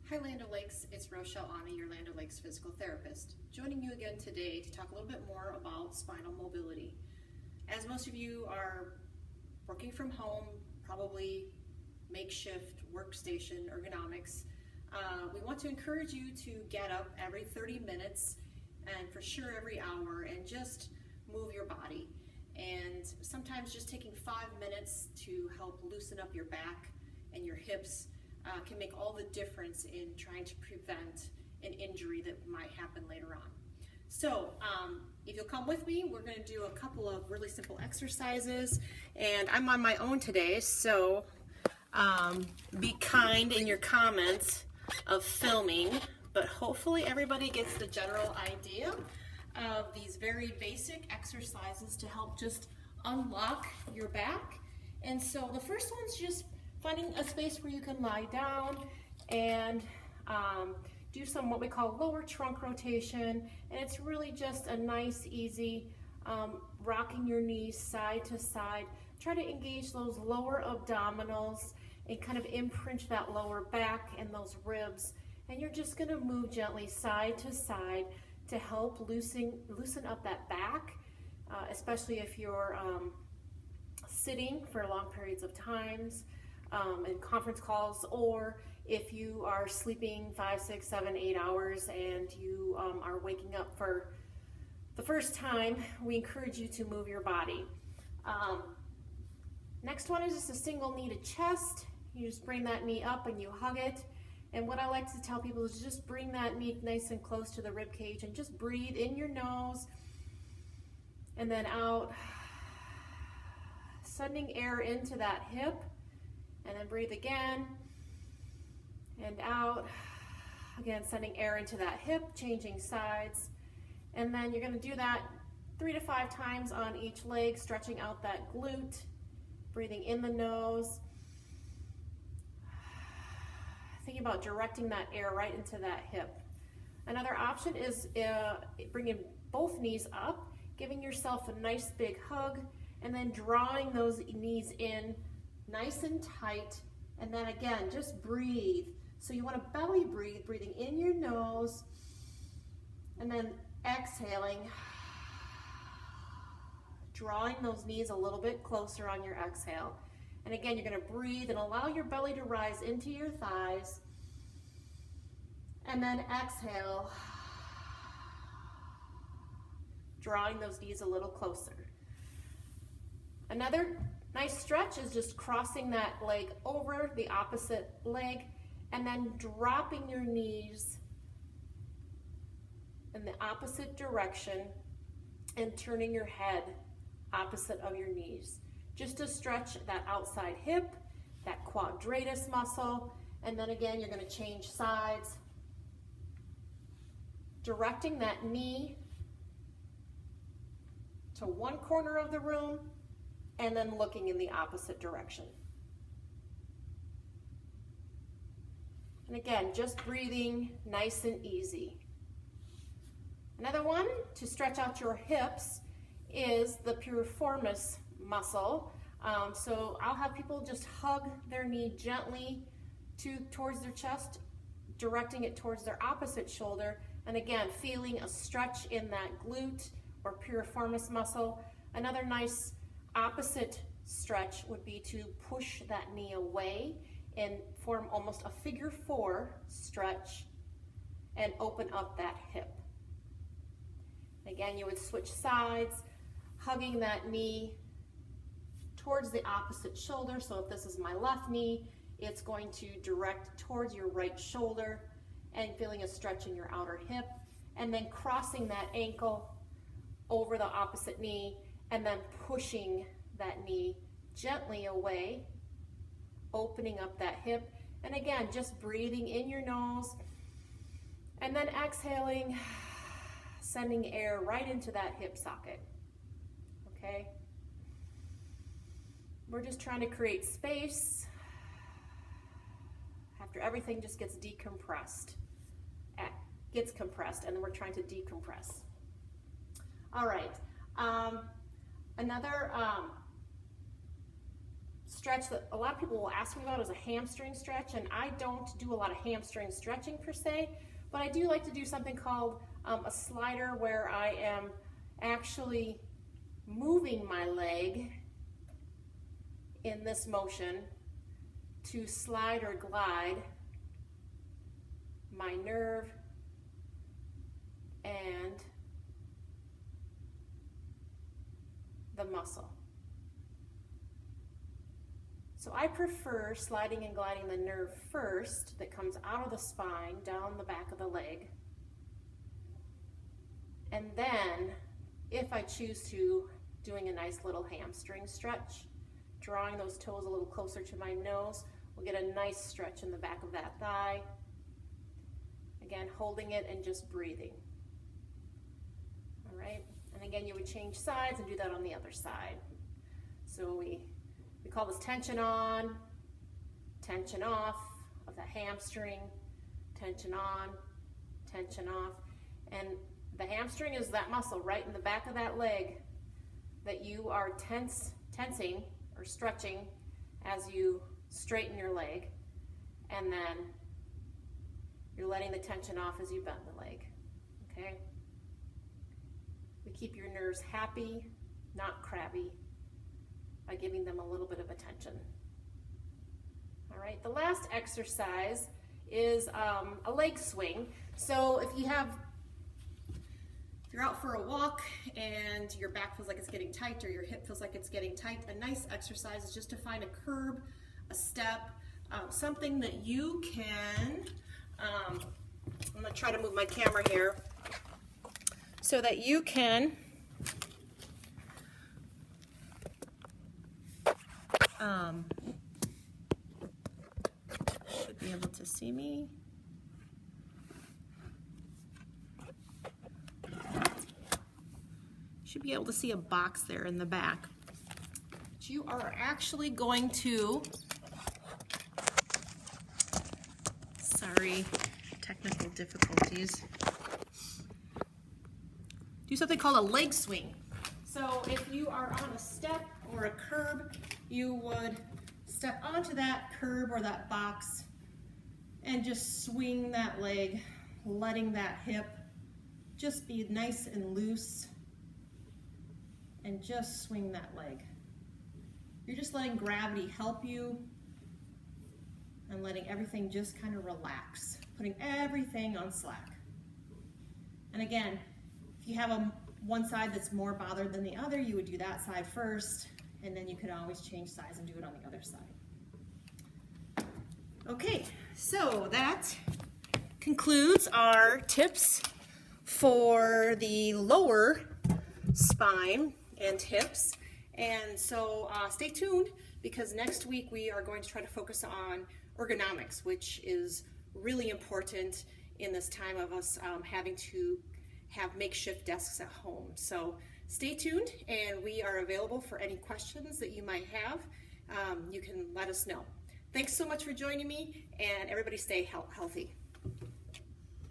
Hi Land O'Lakes, it's Rochelle Aune, your Land O'Lakes physical therapist, joining you again today to talk a little bit more about spinal mobility. As most of you are working from home, probably makeshift workstation ergonomics, we want to encourage you to get up every 30 minutes and for sure every hour and just move your body. And sometimes just taking 5 minutes to help loosen up your back and your hips can make all the difference in trying to prevent an injury that might happen later on. So if you'll come with me, we're going to do a couple of really simple exercises, and I'm on my own today, so be kind in your comments of filming, but hopefully everybody gets the general idea of these very basic exercises to help just unlock your back. And so the first one's just finding a space where you can lie down and do some what we call lower trunk rotation, and it's really just a nice easy rocking your knees side to side. Try to engage those lower abdominals and kind of imprint that lower back and those ribs, and you're just going to move gently side to side to help loosen up that back, especially if you're sitting for long periods of times in conference calls, or if you are sleeping 5, 6, 7, 8 hours and you are waking up for the first time. We encourage you to move your body. Next one is just a single knee to chest. You just bring that knee up and you hug it. And what I like to tell people is just bring that knee nice and close to the rib cage and just breathe in your nose and then out, sending air into that hip, and then breathe again and out. Again, sending air into that hip, changing sides. And then you're going to do that 3 to 5 times on each leg, stretching out that glute, breathing in the nose. Thinking about directing that air right into that hip. Another option is bringing both knees up, giving yourself a nice big hug, and then drawing those knees in nice and tight. And then again, just breathe. So you want to belly breathe, breathing in your nose, and then exhaling, drawing those knees a little bit closer on your exhale. And again, you're going to breathe and allow your belly to rise into your thighs. And then exhale, drawing those knees a little closer. Another nice stretch is just crossing that leg over the opposite leg and then dropping your knees in the opposite direction and turning your head opposite of your knees. Just to stretch that outside hip, that quadratus muscle, and then again, you're going to change sides, directing that knee to one corner of the room, and then looking in the opposite direction. And again, just breathing nice and easy. Another one to stretch out your hips is the piriformis muscle. So I'll have people just hug their knee gently towards their chest, directing it towards their opposite shoulder, and again, feeling a stretch in that glute or piriformis muscle. Another nice opposite stretch would be to push that knee away and form almost a figure 4 stretch and open up that hip. Again, you would switch sides, hugging that knee towards the opposite shoulder. So if this is my left knee, it's going to direct towards your right shoulder and feeling a stretch in your outer hip, and then crossing that ankle over the opposite knee and then pushing that knee gently away, opening up that hip. And again, just breathing in your nose and then exhaling, sending air right into that hip socket. Okay? We're just trying to create space after everything just gets decompressed. Gets compressed, and then we're trying to decompress. All right. Another stretch that a lot of people will ask me about is a hamstring stretch, and I don't do a lot of hamstring stretching per se, but I do like to do something called a slider, where I am actually moving my leg in this motion to slide or glide my nerve and the muscle. So I prefer sliding and gliding the nerve first that comes out of the spine down the back of the leg. And then, if I choose to, doing a nice little hamstring stretch, drawing those toes a little closer to my nose, we'll get a nice stretch in the back of that thigh. Again, holding it and just breathing. All right, and again, you would change sides and do that on the other side. So we call this tension on, tension off of the hamstring, tension on, tension off. And the hamstring is that muscle right in the back of that leg that you are tensing or stretching as you straighten your leg. And then you're letting the tension off as you bend the leg, okay? We keep your nerves happy, not crabby, by giving them a little bit of attention. All right, the last exercise is a leg swing. So if you're out for a walk and your back feels like it's getting tight or your hip feels like it's getting tight, a nice exercise is just to find a curb, a step, something that you can, I'm gonna try to move my camera here so that you can should be able to see me. Should be able to see a box there in the back. But you are actually going to, sorry, technical difficulties, do something called a leg swing. So if you are on a step or a curb, you would step onto that curb or that box and just swing that leg, letting that hip just be nice and loose, and just swing that leg. You're just letting gravity help you and letting everything just kind of relax, putting everything on slack. And again, if you have one side that's more bothered than the other, you would do that side first, and then you could always change sides and do it on the other side. Okay, so that concludes our tips for the lower spine and hips. And so stay tuned, because next week we are going to try to focus on ergonomics, which is really important in this time of us having to have makeshift desks at home. So stay tuned, and we are available for any questions that you might have. You can let us know. Thanks so much for joining me, and everybody stay healthy.